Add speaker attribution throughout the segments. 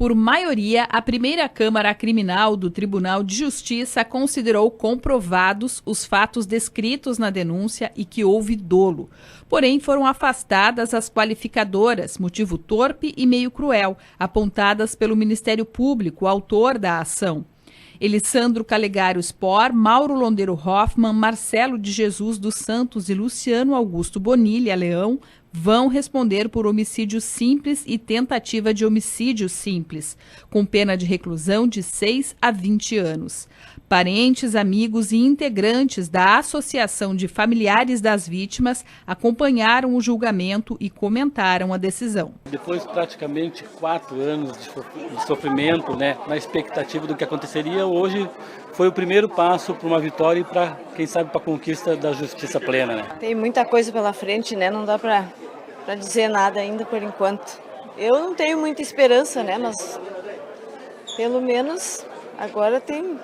Speaker 1: Por maioria, a primeira Câmara Criminal do Tribunal de Justiça considerou comprovados os fatos descritos na denúncia e que houve dolo. Porém, foram afastadas as qualificadoras, motivo torpe e meio cruel, apontadas pelo Ministério Público, autor da ação. Elisandro Calegaro Spor, Mauro Londeiro Hoffmann, Marcelo de Jesus dos Santos e Luciano Augusto Bonilha Leão vão responder por homicídio simples e tentativa de homicídio simples, com pena de reclusão de 6 a 20 anos. Parentes, amigos e integrantes da Associação de Familiares das Vítimas acompanharam o julgamento e comentaram a decisão.
Speaker 2: Depois de praticamente 4 anos de sofrimento, na expectativa do que aconteceria, hoje foi o primeiro passo para uma vitória e para, quem sabe, para a conquista da justiça plena.
Speaker 3: Tem muita coisa pela frente, não dá para dizer nada ainda por enquanto. Eu não tenho muita esperança, mas pelo menos agora tem.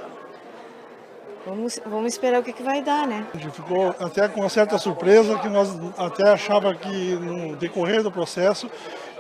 Speaker 3: Vamos esperar o que vai dar,
Speaker 4: A gente ficou até com uma certa surpresa, que nós até achava que no decorrer do processo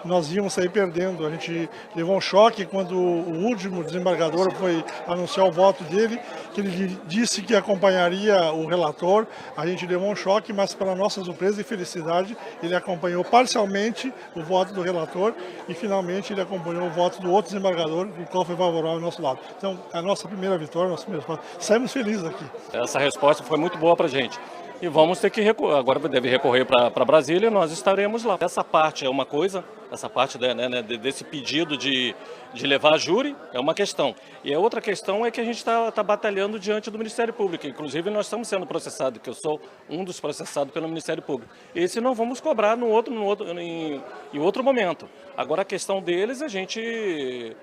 Speaker 4: nós íamos sair perdendo. A gente levou um choque quando o último desembargador foi anunciar o voto dele, que ele disse que acompanharia o relator. A gente levou um choque, mas para nossa surpresa e felicidade, ele acompanhou parcialmente o voto do relator e finalmente ele acompanhou o voto do outro desembargador, o qual foi favorável ao nosso lado. Então, a nossa primeira vitória, nosso primeiro passo. Saímos felizes aqui.
Speaker 5: Essa resposta foi muito boa para a gente. E vamos ter que recorrer, agora deve recorrer para Brasília e nós estaremos lá. Essa parte é uma coisa, essa parte desse pedido de levar a júri é uma questão. E a outra questão é que a gente está batalhando diante do Ministério Público. Inclusive nós estamos sendo processados, que eu sou um dos processados pelo Ministério Público. Esse não vamos cobrar em outro momento. Agora a questão deles, a gente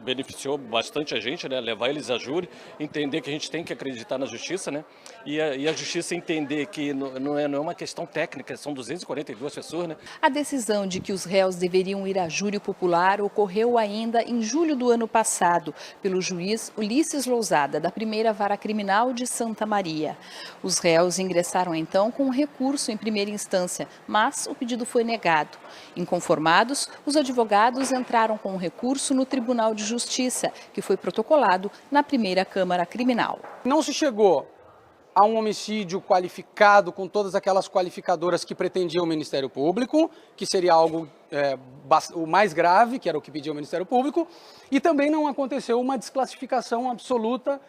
Speaker 5: beneficiou bastante a gente, levar eles a júri, entender que a gente tem que acreditar na justiça, e a justiça entender que não é uma questão técnica, são 242 pessoas.
Speaker 1: A decisão de que os réus deveriam ir a júri popular ocorreu ainda em julho do ano passado, pelo juiz Ulisses Lousada, da primeira vara criminal de Santa Maria. Os réus ingressaram então com um recurso em primeira instância, mas o pedido foi negado. Inconformados, os advogados entraram com um recurso no Tribunal de Justiça, que foi protocolado na primeira Câmara Criminal.
Speaker 6: Não se chegou a um homicídio qualificado com todas aquelas qualificadoras que pretendia o Ministério Público, que seria algo o mais grave, que era o que pedia o Ministério Público, e também não aconteceu uma desclassificação absoluta,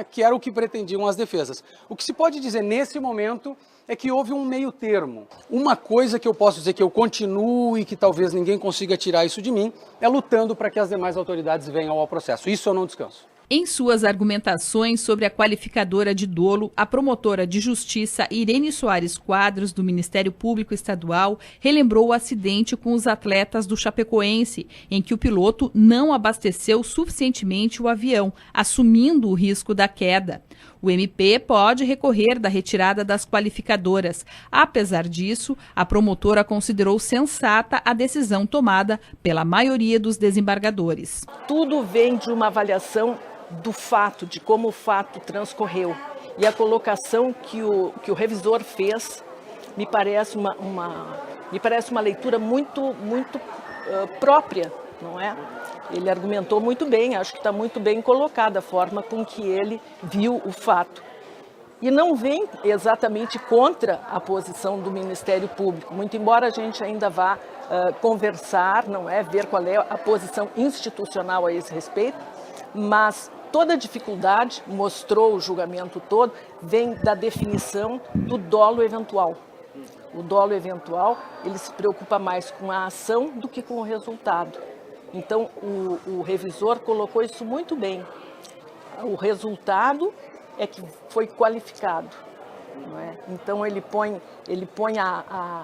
Speaker 6: que era o que pretendiam as defesas. O que se pode dizer nesse momento é que houve um meio termo. Uma coisa que eu posso dizer que eu continuo e que talvez ninguém consiga tirar isso de mim, é lutando para que as demais autoridades venham ao processo. Isso eu não descanso.
Speaker 1: Em suas argumentações sobre a qualificadora de dolo, a promotora de justiça Irene Soares Quadros, do Ministério Público Estadual, relembrou o acidente com os atletas do Chapecoense, em que o piloto não abasteceu suficientemente o avião, assumindo o risco da queda. O MP pode recorrer da retirada das qualificadoras. Apesar disso, a promotora considerou sensata a decisão tomada pela maioria dos desembargadores.
Speaker 7: Tudo vem de uma avaliação do fato, de como o fato transcorreu. E a colocação que o revisor fez me parece uma leitura muito própria, não é? Ele argumentou muito bem, acho que está muito bem colocada a forma com que ele viu o fato. E não vem exatamente contra a posição do Ministério Público, muito embora a gente ainda vá conversar, não é? Ver qual é a posição institucional a esse respeito, mas toda a dificuldade, mostrou o julgamento todo, vem da definição do dolo eventual. O dolo eventual, ele se preocupa mais com a ação do que com o resultado. Então, o revisor colocou isso muito bem. O resultado é que foi qualificado, não é? Então, ele põe a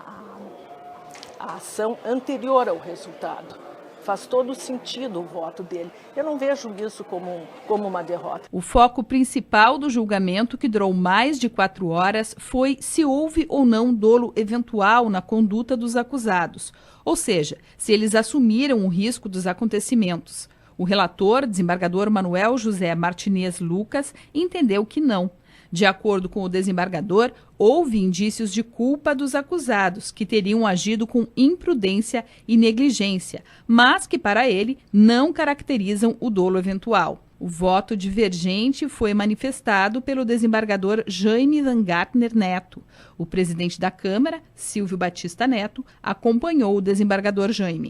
Speaker 7: ação anterior ao resultado. Faz todo sentido o voto dele. Eu não vejo isso como uma derrota.
Speaker 1: O foco principal do julgamento, que durou mais de 4 horas, foi se houve ou não dolo eventual na conduta dos acusados, ou seja, se eles assumiram o risco dos acontecimentos. O relator, desembargador Manuel José Martinez Lucas, entendeu que não. De acordo com o desembargador, houve indícios de culpa dos acusados, que teriam agido com imprudência e negligência, mas que, para ele, não caracterizam o dolo eventual. O voto divergente foi manifestado pelo desembargador Jaime Weingartner Neto. O presidente da Câmara, Silvio Batista Neto, acompanhou o desembargador Jaime.